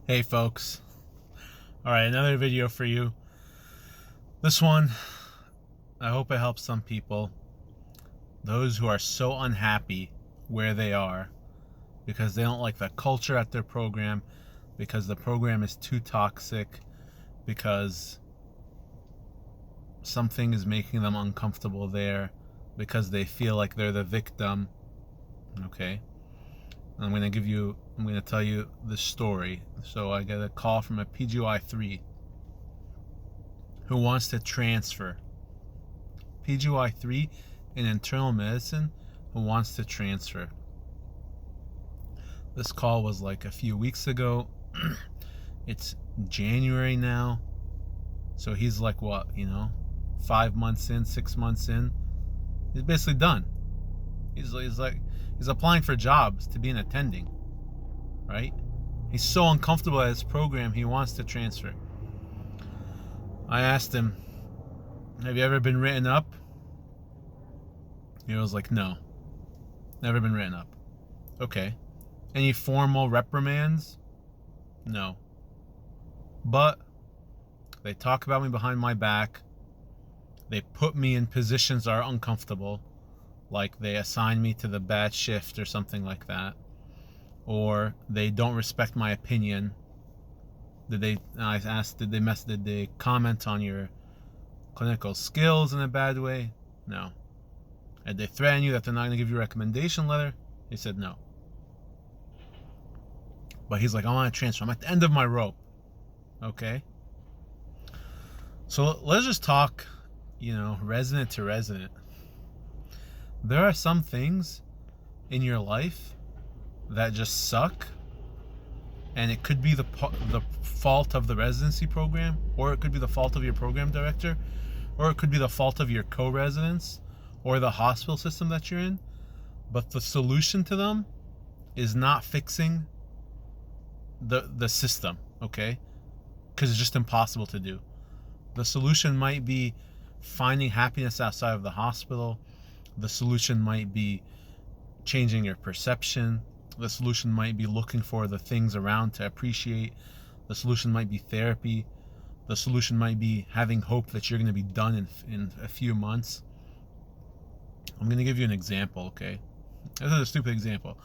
Hey folks. Alright, another video for you. This one, I hope it helps some people. Those who are so unhappy where they are because they don't like the culture at their program, because the program is too toxic, because something is making them uncomfortable there, because they feel like they're the victim. Okay? I'm going to tell you the story. So I get a call from a PGY 3 who wants to transfer. PGY 3 in internal medicine who wants to transfer. This call was like a few weeks ago. It's January now. So he's like, 5 months in, 6 months in. He's basically done. He's applying for jobs to be an attending, right? He's so uncomfortable at his program, he wants to transfer. I asked him, have you ever been written up? He was like, no, never been written up. Okay. Any formal reprimands? No. But they talk about me behind my back. They put me in positions that are uncomfortable. Like they assign me to the bad shift or something like that. Or they don't respect my opinion. I asked, did they comment on your clinical skills in a bad way? No. Did they threaten you that they're not going to give you a recommendation letter? He said no. But he's like, I want to transfer. I'm at the end of my rope. Okay? So let's just talk, resident to resident. There are some things in your life that just suck, and it could be the fault of the residency program, or it could be the fault of your program director, or it could be the fault of your co-residents or the hospital system that you're in. But the solution to them is not fixing the system, okay? Because it's just impossible to do. The solution might be finding happiness outside of the hospital. The solution might be changing your perception. The solution might be looking for the things around to appreciate. The solution might be therapy. The solution might be having hope that you're going to be done in a few months. I'm going to give you an example, okay? This is a stupid example.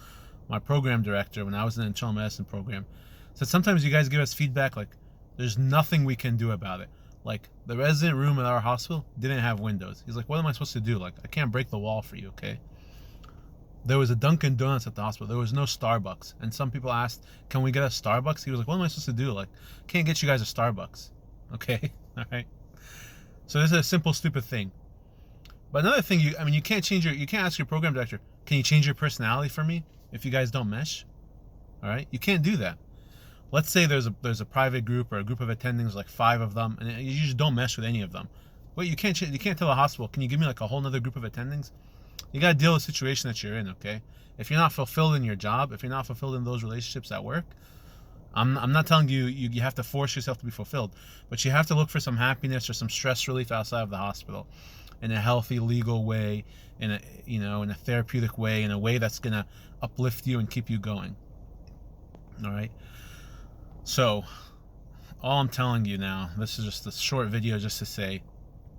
My program director, when I was in the internal medicine program, said sometimes you guys give us feedback like there's nothing we can do about it. Like, the resident room at our hospital didn't have windows. He's like, what am I supposed to do? Like, I can't break the wall for you, okay? There was a Dunkin' Donuts at the hospital. There was no Starbucks. And some people asked, can we get a Starbucks? He was like, what am I supposed to do? Like, can't get you guys a Starbucks. Okay? All right? So this is a simple, stupid thing. But another thing, you can't ask your program director, can you change your personality for me if you guys don't mesh? All right? You can't do that. Let's say there's a private group or a group of attendings, like 5 of them, and you just don't mesh with any of them. Well, you can't tell the hospital, can you give me like a whole other group of attendings? You got to deal with the situation that you're in, okay? If you're not fulfilled in your job, if you're not fulfilled in those relationships at work, I'm not telling you have to force yourself to be fulfilled, but you have to look for some happiness or some stress relief outside of the hospital in a healthy, legal way, in a therapeutic way, in a way that's going to uplift you and keep you going. All right? So, all I'm telling you now, this is just a short video just to say,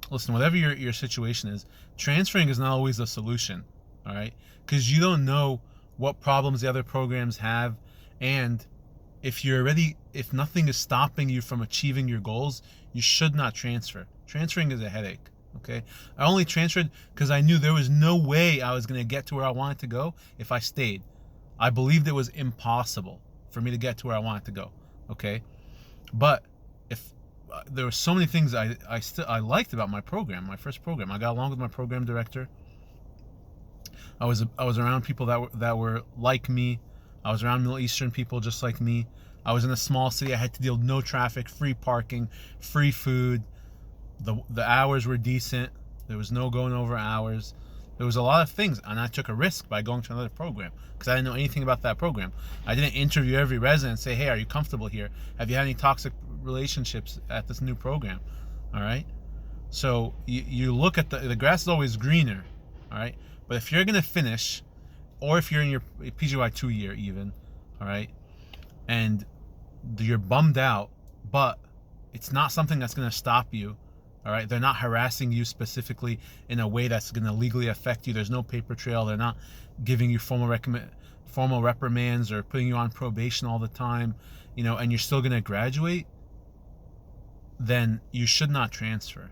listen, whatever your situation is, transferring is not always the solution, all right? Because you don't know what problems the other programs have, and if nothing is stopping you from achieving your goals, you should not transfer. Transferring is a headache, okay? I only transferred because I knew there was no way I was going to get to where I wanted to go if I stayed. I believed it was impossible for me to get to where I wanted to go, okay? But if there were so many things I liked about my program, my first program. I got along with my program director. I was around people that were like me. I was around Middle Eastern people just like me. I was in a small city. I had to deal with no traffic, free parking, free food. The hours were decent. There was no going over hours. There was a lot of things, and I took a risk by going to another program because I didn't know anything about that program. I didn't interview every resident and say, hey, are you comfortable here? Have you had any toxic relationships at this new program? All right? So you look at the grass is always greener, all right? But if you're going to finish, or if you're in your PGY 2 year even, all right, and You're bummed out, but it's not something that's going to stop you. All right, they're not harassing you specifically in a way that's going to legally affect you. There's no paper trail. They're not giving you formal reprimands or putting you on probation all the time, and you're still going to graduate. Then you should not transfer.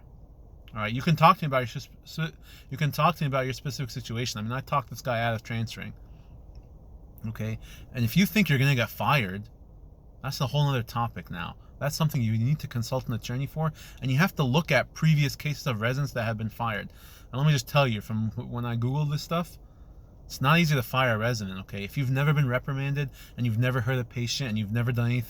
All right, you can talk to me about your specific situation. I mean, I talked this guy out of transferring. Okay, and if you think you're going to get fired, that's a whole other topic now. That's something you need to consult an attorney for, and you have to look at previous cases of residents that have been fired. And let me just tell you, from when I Googled this stuff, it's not easy to fire a resident, okay? If you've never been reprimanded, and you've never hurt a patient, and you've never done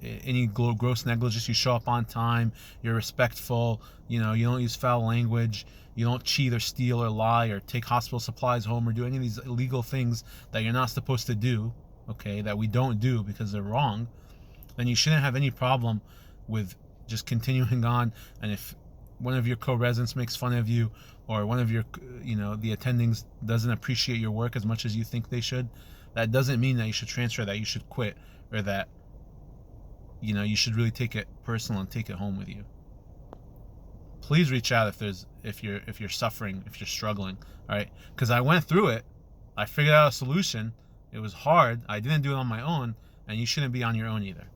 any gross negligence, you show up on time, you're respectful, you don't use foul language, you don't cheat or steal or lie or take hospital supplies home or do any of these illegal things that you're not supposed to do, okay, that we don't do because they're wrong, then you shouldn't have any problem with just continuing on. And if one of your co-residents makes fun of you, or one of your, the attendings doesn't appreciate your work as much as you think they should, that doesn't mean that you should transfer, that you should quit, or that, you should really take it personal and take it home with you. Please reach out if you're suffering, if you're struggling, all right? Because I went through it. I figured out a solution. It was hard. I didn't do it on my own, and you shouldn't be on your own either.